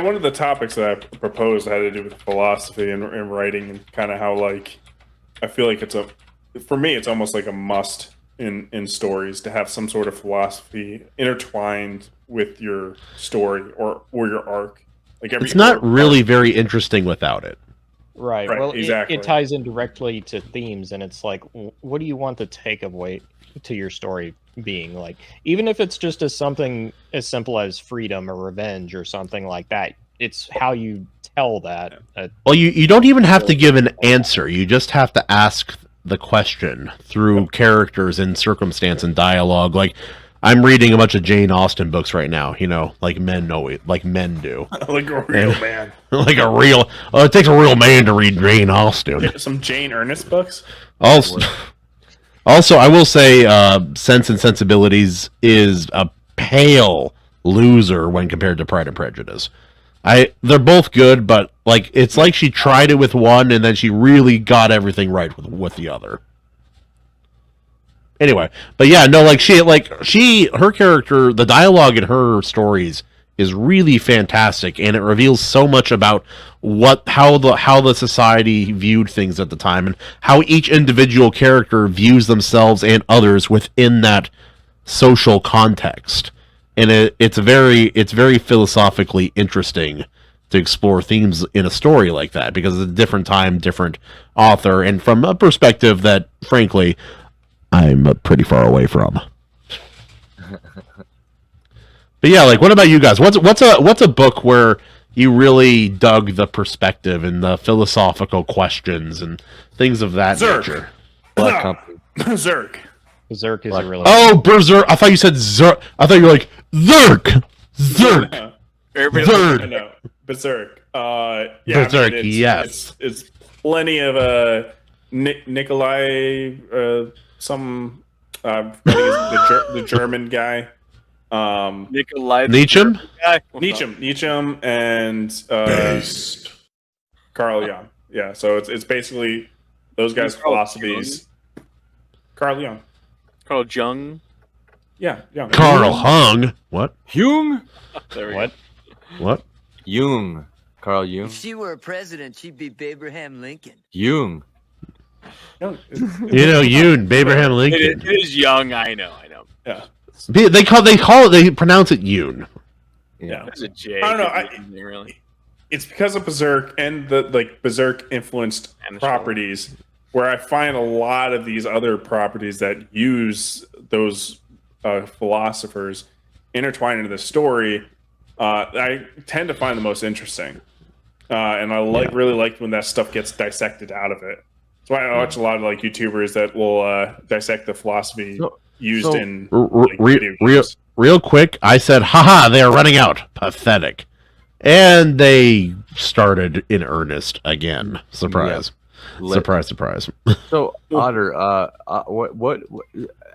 one of the topics that I proposed had to do with philosophy and writing, and kind of how like I feel like for me it's almost like a must in stories to have some sort of philosophy intertwined with your story or your arc. Like it's not really very interesting without it. Right. Right, Well, exactly. it ties in directly to themes, and it's like, what do you want the takeaway to your story being? Like, even if it's just something as simple as freedom or revenge or something like that, it's how you tell that. Well, you don't even have to give an answer. You just have to ask the question through characters and circumstance and dialogue. Like, I'm reading a bunch of Jane Austen books right now, you know, like men know it, like men do. Like a real man. Like a real... it takes a real man to read Jane Austen. Some Jane Ernest books? Also, I will say Sense and Sensibilities is a pale loser when compared to Pride and Prejudice. They're both good, but like it's like she tried it with one and then she really got everything right with the other. Anyway, but yeah, no, her character, the dialogue in her stories is really fantastic, and it reveals so much about how the society viewed things at the time, and how each individual character views themselves and others within that social context. And it's very philosophically interesting to explore themes in a story like that, because it's a different time, different author, and from a perspective that, frankly, I'm pretty far away from. But yeah, like, what about you guys? What's a book where you really dug the perspective and the philosophical questions and things of that nature? Black Company. Berserk. Berserk is a really... Oh, Berserk! I thought you said Zerk. I thought you were like Zerk. Zerk. Zerk. No, Berserk. Yeah, Berserk. I mean, Yes. It's plenty of Nikolai. The German guy. Nikolai Nietzsche? Nietzsche, and Carl Jung. Yeah, so it's basically those guys' philosophies. Carl Jung. Carl Jung. Yeah, Jung. Carl Hung. What? Jung. There we What? go. What? Jung. Carl Jung. If she were a president, she'd be Abraham Lincoln. Jung. Jung. You know, Yoon, Abraham Lincoln. It is Young. I know. Yeah. They pronounce it Yoon. Yeah. There's a J. I don't know. Really. It's because of Berserk and the Berserk influenced properties, where I find a lot of these other properties that use those philosophers intertwined into the story. I tend to find the most interesting, and I really like when that stuff gets dissected out of it. That's why I watch a lot of like YouTubers that will dissect the philosophy used in video games. Real quick, I said, haha, they are running out. Pathetic. And they started in earnest again. Surprise. Yeah. Surprise. So, Otter, what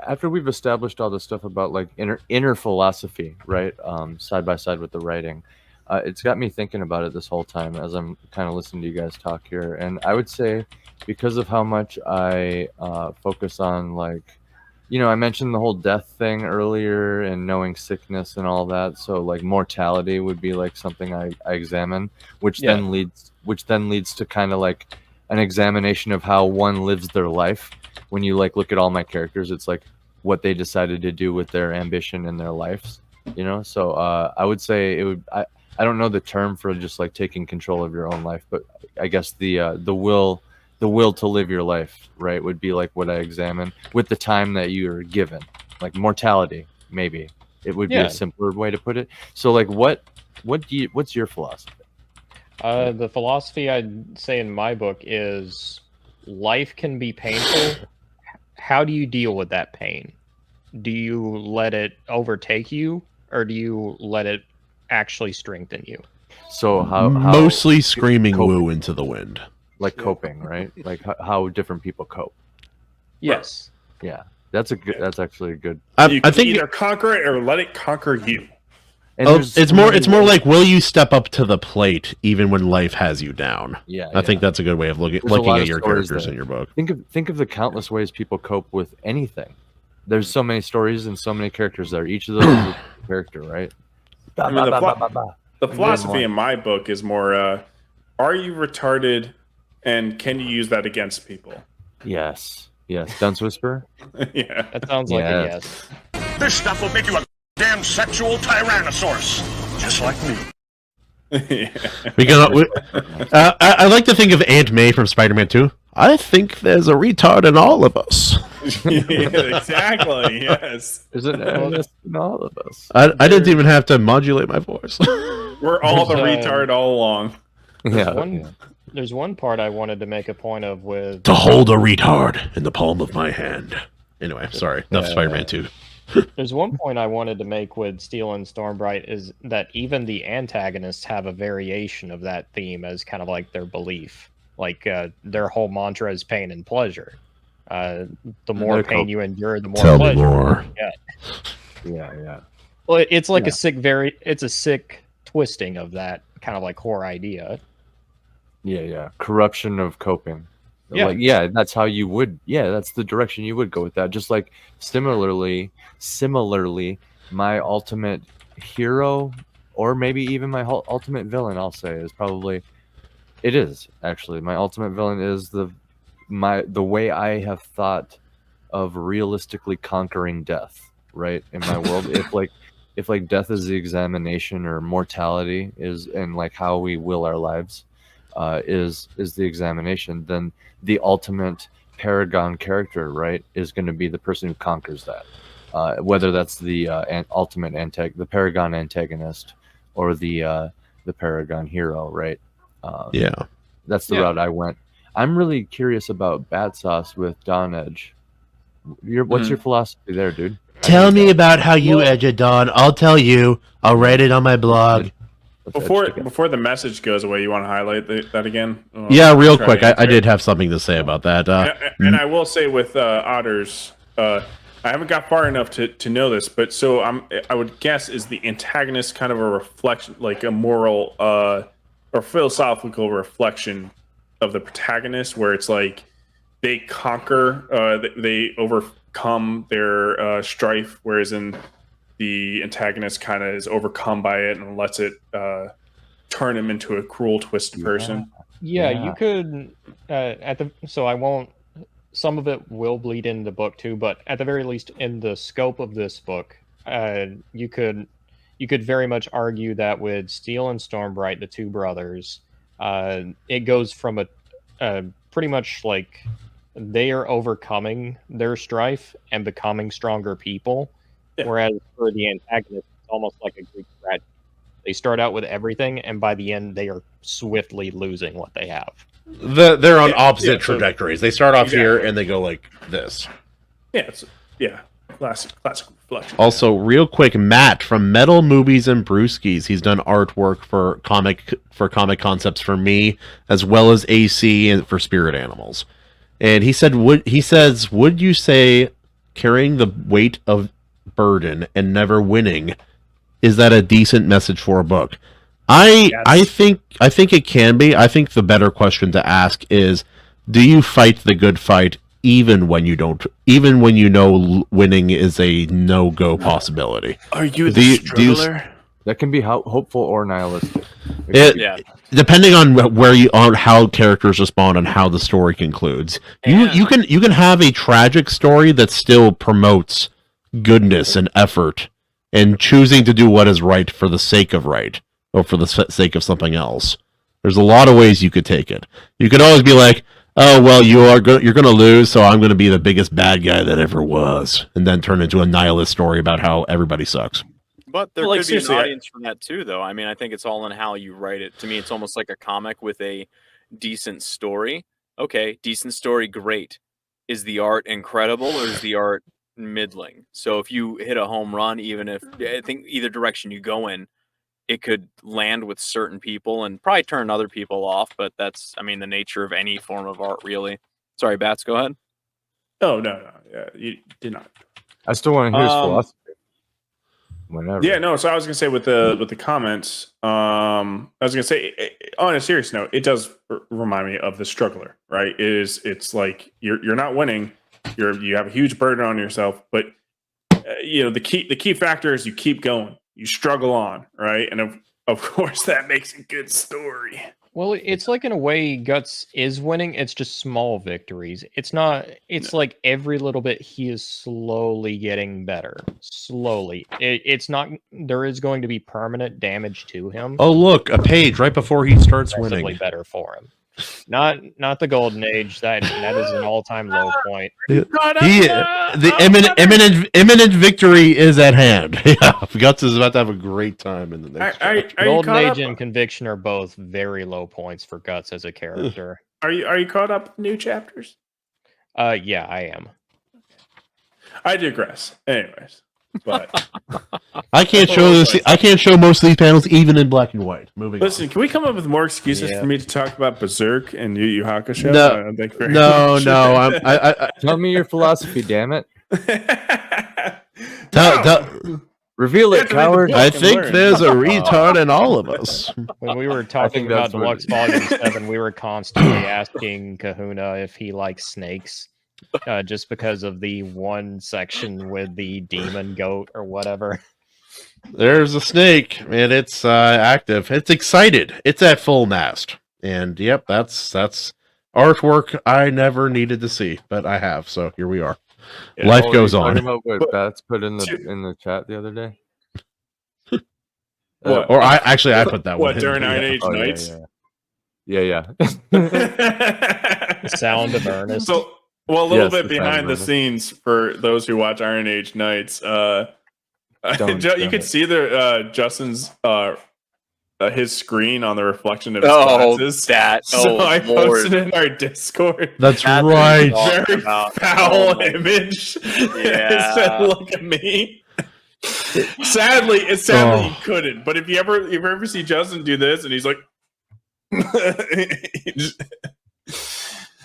after we've established all this stuff about like inner philosophy, right, side by side with the writing, it's got me thinking about it this whole time as I'm kind of listening to you guys talk here. And I would say, because of how much I focus on, like, you know, I mentioned the whole death thing earlier and knowing sickness and all that. So like mortality would be like something I examine, which then leads to kind of like an examination of how one lives their life. When you like look at all my characters, it's like what they decided to do with their ambition in their lives, you know? So I would say it would, I don't know the term for just like taking control of your own life, but I guess the will to live your life, right, would be like what I examine with the time that you're given, like mortality. Maybe it would be a simpler way to put it. So like, what's your philosophy? The philosophy I'd say in my book is life can be painful. How do you deal with that pain? Do you let it overtake you, or do you let it actually strengthen you? So how mostly screaming woo into the wind. Like coping, right? Like how different people cope. Yes. Yeah, that's actually a good. You can either conquer it or let it conquer you. And it's more like, will you step up to the plate even when life has you down? Yeah, I think that's a good way of looking at your characters in your book. Think of the countless ways people cope with anything. There's so many stories and so many characters there. Each of those is a character, right? The philosophy like- in my book is more: are you retarded, and can you use that against people? Yes. Dunce Whisper. Yeah. That sounds like a Yes. yes. This stuff will make you a damn sexual tyrannosaurus, just like me. I like to think of Aunt May from Spider-Man 2. I think there's a retard in all of us. Yeah, exactly. Yes. There's an animus in all of us. I didn't even have to modulate my voice. We're all the There's, retard all along. There's one part I wanted to make a point of with To hold a retard in the palm of my hand. Anyway, sorry. Enough Yeah. Spider-Man 2. There's one point I wanted to make with Steel and Stormbright is that even the antagonists have a variation of that theme as kind of like their belief. Like their whole mantra is pain and pleasure. The more They're pain called- you endure, the more Tell me pleasure. more. Yeah. Well, it's like Yeah. it's a sick twisting of that kind of like core idea. Yeah. Corruption of coping. Yeah. That's how you would. Yeah, that's the direction you would go with that. Just like similarly, my ultimate hero, or maybe even my ultimate villain, I'll say, is probably. It is actually my ultimate villain is the way I have thought of realistically conquering death. Right in my world, if death is the examination, or mortality is, and like how we will our lives. Is the examination, then the ultimate paragon character, right, is going to be the person who conquers that. Whether that's the the paragon antagonist, or the paragon hero, right? Yeah. That's the route I went. I'm really curious about Bat Sauce with Dawn Edge. What's your philosophy there, dude? Tell me about how you edge it, Dawn. I'll tell you. I'll write it on my blog. Before the message goes away, you want to highlight that again? Yeah, real Try quick. to I answer did it. have something to say about that. And I will say with Otters, I haven't got far enough to know this, but so I would guess is the antagonist kind of a reflection, like a moral or philosophical reflection of the protagonist, where it's like they conquer, they overcome their strife, whereas in the antagonist kind of is overcome by it and lets it turn him into a cruel, twisted person. Yeah, Yeah. you could so I won't. Some of it will bleed into the book too, but at the very least, in the scope of this book, you could very much argue that with Steel and Stormbright, the two brothers, it goes from a pretty much like they are overcoming their strife and becoming stronger people, whereas for the antagonist, it's almost like a Greek tragedy. They start out with everything, and by the end, they are swiftly losing what they have. They're on Yeah, opposite yeah, so- trajectories. They start off here Exactly. and they go like this. Yeah, classic reflection. Also, real quick, Matt from Metal Movies and Brewskis. He's done artwork for comic concepts for me, as well as AC and for Spirit Animals. And he said, would you say carrying the weight of burden and never winning, is that a decent message for a book? I think it can be. I think the better question to ask is, do you fight the good fight even when you know winning is a no-go possibility? Are you Do you- That can be hopeful or nihilistic. Yeah. Depending on on how characters respond and how the story concludes. You can have a tragic story that still promotes goodness and effort and choosing to do what is right for the sake of right, or for the sake of something else. There's a lot of ways you could take it. You could always be like, oh, well, you're going to lose, so I'm going to be the biggest bad guy that ever was, and then turn into a nihilist story about how everybody sucks. But there Well, like, could be an seriously, audience for that too, though. I mean, I think it's all in how you write it. To me, it's almost like a comic with a decent story. Okay, decent story, great. Is the art incredible or is the art middling? So if you hit a home run, even if I think either direction you go in, it could land with certain people and probably turn other people off. But that's, I mean, the nature of any form of art, really. Sorry, Bats, go ahead. Oh no, yeah, you did not. I still want to hear his philosophy. Whenever. Yeah, no. So I was gonna say with the comments, I was gonna say on a serious note, it does remind me of The Struggler, right? It's like you're not winning, you have a huge burden on yourself, but the key factor is you keep going, you struggle on, right? And of course, that makes a good story. Well, it's like in a way Guts is winning. It's just small victories. It's not. It's like every little bit he is slowly getting better. Slowly. It's not. There is going to be permanent damage to him. Oh, look, a page right before he starts Progressively winning. better for him. Not the golden age. That is an all-time low point. The imminent victory is at hand. Yeah, Guts is about to have a great time in the next. Are you Golden caught age up? and conviction are both very low points for Guts as a character. Are you caught up with new chapters? Yeah, I am. I digress. Anyways, but I can't show this. I can't show most of these panels even in black and white. Moving. listen, can we come up with more excuses Yeah. for me to talk about Berserk and Yu Yu Hakusho? No. Thank you very No, much. no. I Tell me your philosophy, damn it. tell- Reveal You it, have to read the coward. book. I Fucking think learn. there's a retard in all of us. When we were talking that's about what- Deluxe Volume 7, we were constantly asking Kahuna if he likes snakes. Just because of the one section with the demon goat or whatever. There's a snake, and it's active. It's excited. It's at full mast. And yep, that's artwork I never needed to see, but I have. So here we are. Yeah. Life Oh, goes you're talking on. about what But- Bats put in the chat the other day. What? Or I put that one. What in. during Yeah. Iron Age Oh, Nights? yeah. The Sound of Ernest. So, well, a little Yes, bit the behind sound the of it. scenes for those who watch Iron Age Nights. Don't You could it. see the Justin's his screen on the reflection of his Oh, glasses. that. So Oh, I Lord. posted it in our Discord. That's That's right. awesome. Very about- foul oh my- image. Yeah. It said, "Look at me." Sadly, you Oh. couldn't. But if you ever see Justin do this, and he's like,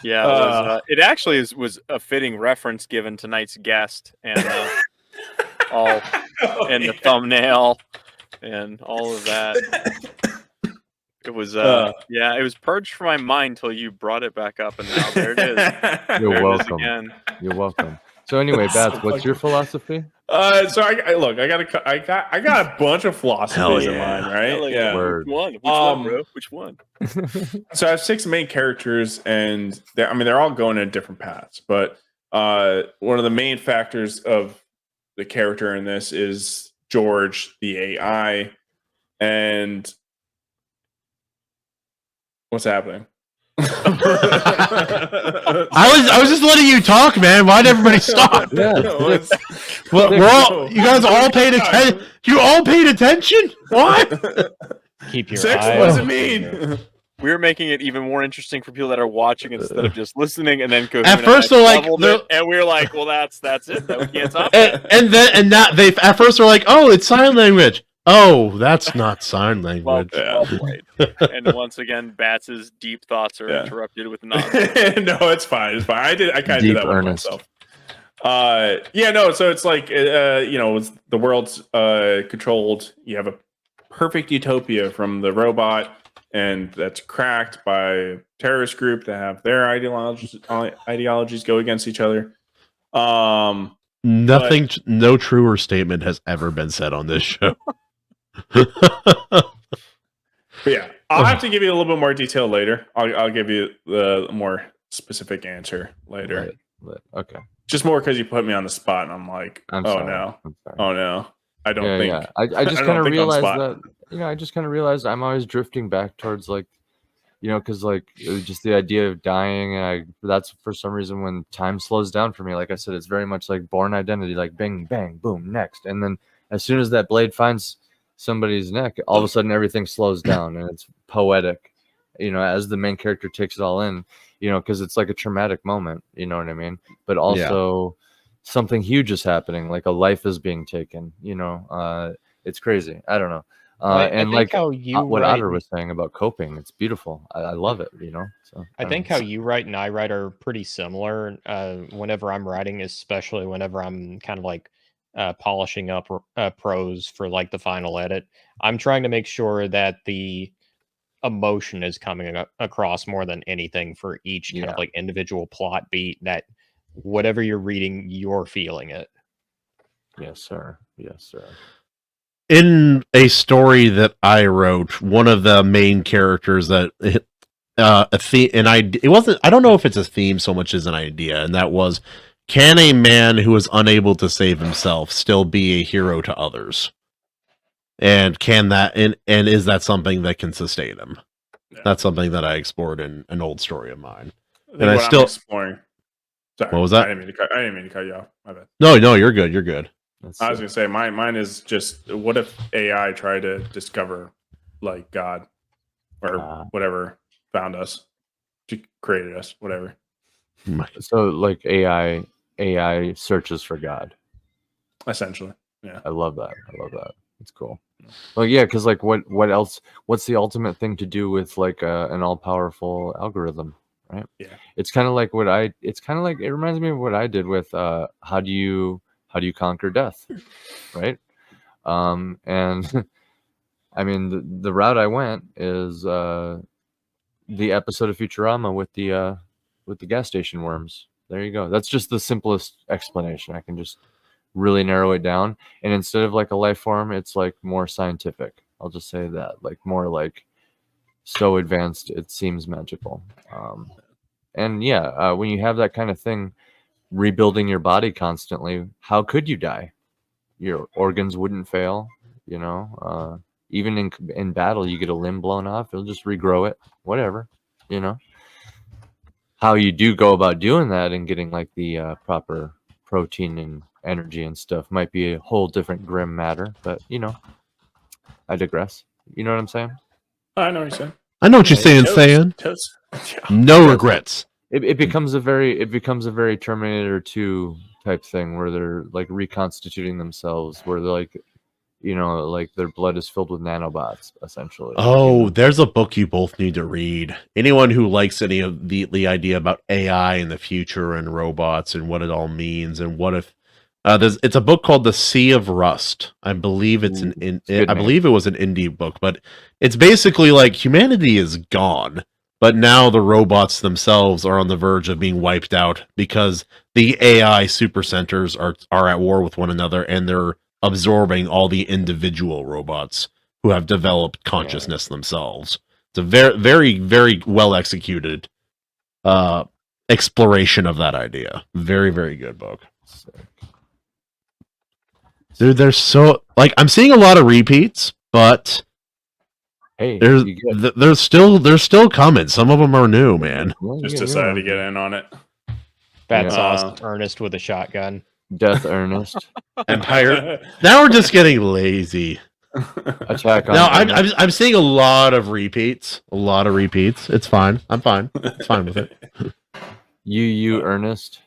Yeah, it actually was a fitting reference given tonight's guest and all and the thumbnail and all of that. It was yeah, it was purged from my mind till you brought it back up, and now there it is. You're There it is welcome. again. You're welcome. So anyway, Bats, what's your philosophy? So I look. I got a bunch of philosophies in yeah. mind, right? Like, Yeah. Word. Which one? Which one, bro? Which one? So I have 6 main characters, and they're all going in different paths. But one of the main factors of the character in this is George, the AI, and what's happening? I was just letting you talk, man. Why'd everybody stop? Yeah. What's- We're all, you guys all paid attention. You all paid attention. What? Keep your Sex eye doesn't on mean. it. We're making it even more interesting for people that are watching instead of just listening. And then At first they're like, and we're like, well, that's it. We can't top it. and that they at first they're like, oh, it's sign language. Oh, that's not sign language. Well played. And once again, Bats' deep thoughts are Yeah. interrupted with nonsense. No, it's fine. It's fine. I kind of did Deep that with earnest. myself. Yeah, no. So it's like it's, the world's controlled. You have a perfect utopia from the robot, and that's cracked by a terrorist group that have their ideologies go against each other. Nothing, no truer statement has ever been said on this show. But yeah, I'll have to give you a little bit more detail later. I'll give you the more specific answer later. Okay. Just more because you put me on the spot, and I'm like, I'm oh sorry. no, I'm sorry. oh no, I don't yeah, think. yeah. I I just don't kind of think on realized spot. that, I just kind of realized I'm always drifting back towards like, because like it was just the idea of dying, and that's for some reason when time slows down for me. Like I said, it's very much like Born Identity, like bang, bang, boom, next, and then as soon as that blade finds somebody's neck, all of a sudden everything slows down, and it's poetic, as the main character takes it all in, because it's like a traumatic moment, you know what I mean? But also something huge is happening, like a life is being taken, it's crazy. I don't know. I And think like how you what write- Otter was saying about coping, it's beautiful. I love it, So I think how you write and I write are pretty similar. Whenever I'm writing, especially whenever I'm kind of like polishing up prose for like the final edit, I'm trying to make sure that the emotion is coming across more than anything for each kind of like individual plot beat, that whatever you're reading, you're feeling it. Yes, sir. Yes, sir. in a story that I wrote, one of the main characters that a theme, it wasn't. I don't know if it's a theme so much as an idea, and that was, can a man who is unable to save himself still be a hero to others? And can that and is that something that can sustain him? Yeah. That's something that I explored in an old story of mine. And I still- I'm exploring. Sorry, What was that? I didn't mean to cut you off. My bad. No, you're good. You're good. That's I was gonna say mine is just, what if AI tried to discover like God or whatever found us, created us, whatever. so like AI searches for God. Essentially, I love that. It's cool. Well, yeah, because like what else? What's the ultimate thing to do with like an all powerful algorithm, right? Yeah. It's kind of like it reminds me of what I did with how do you conquer death, right? And I mean the route I went is the episode of Futurama with the gas station worms. There you go. That's just the simplest explanation. I can just really narrow it down, and instead of like a life form, it's like more scientific. I'll just say that, like more like so advanced it seems magical. And yeah, when you have that kind of thing, rebuilding your body constantly, how could you die? Your organs wouldn't fail, you know. Even in battle, you get a limb blown off, it'll just regrow it, whatever, you know. How you do go about doing that and getting like the proper protein and energy and stuff might be a whole different grim matter, but you know, I digress. You know what I'm saying? I know what you're saying. I know what you're saying. Toast. No regrets. It becomes a very Terminator 2 type thing where they're like reconstituting themselves, where they're like, you know, like their blood is filled with nanobots, essentially. Oh, there's a book you both need to read. Anyone who likes any of the idea about AI in the future and robots and what it all means, and what if it's a book called The Sea of Rust. I believe it's I believe it was an indie book, but it's basically like humanity is gone, but now the robots themselves are on the verge of being wiped out because the AI supercenters are at war with one another, and they're absorbing all the individual robots who have developed consciousness themselves. It's a very, very, very well executed exploration of that idea. Very, very good book. Dude, there's so like I'm seeing a lot of repeats, but Hey, there's still coming. Some of them are new, man. Just decided to get in on it. Bad Yeah. sauce. Ernest with a shotgun. Death Ernest. Empire. Now we're just getting lazy. Attack on No, Ernest. I'm seeing a lot of repeats. It's fine. I'm fine. It's fine with it. You Ernest.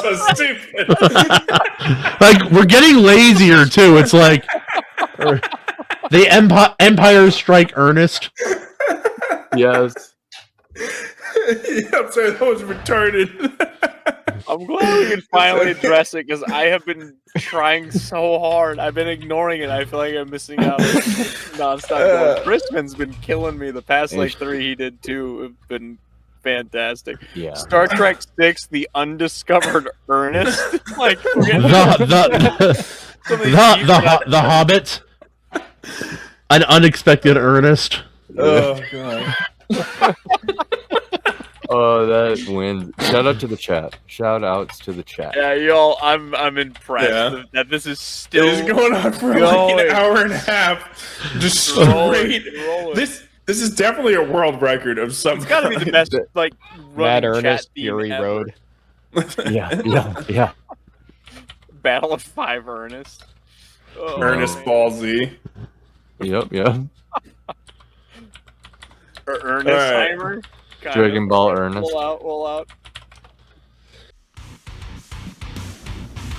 So stupid. Like we're getting lazier too. It's like the Empire Strike Ernest. Yes. Yeah, I'm sorry, that was retarded. I'm glad we can finally address it because I have been trying so hard. I've been ignoring it. I feel like I'm missing out nonstop. Crispin's been killing me. The past like 3 he did too have been fantastic. Yeah. Star Trek 6, The Undiscovered Ernest. Like The Hobbit. An Unexpected Ernest. Oh god. Oh, that wins. Shout out to the chat. Shout outs to the chat. Yeah, y'all. I'm impressed that this is still It is going on for like going. an hour and a half. Just Rolling, straight. rolling. This is definitely a world record of some. It's got to be the best like Mad running chat Ernest, theme Fury ever. Road. Yeah. Battle of 5 Ernest. Oh, Ernest man. Ball Z. Yep. Or Ernest Dragon Ball Ernest. Roll out.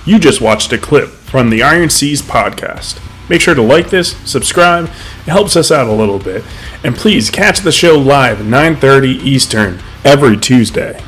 You just watched a clip from the Iron Seas podcast. Make sure to like this, subscribe, it helps us out a little bit. And please catch the show live at 9:30 Eastern every Tuesday.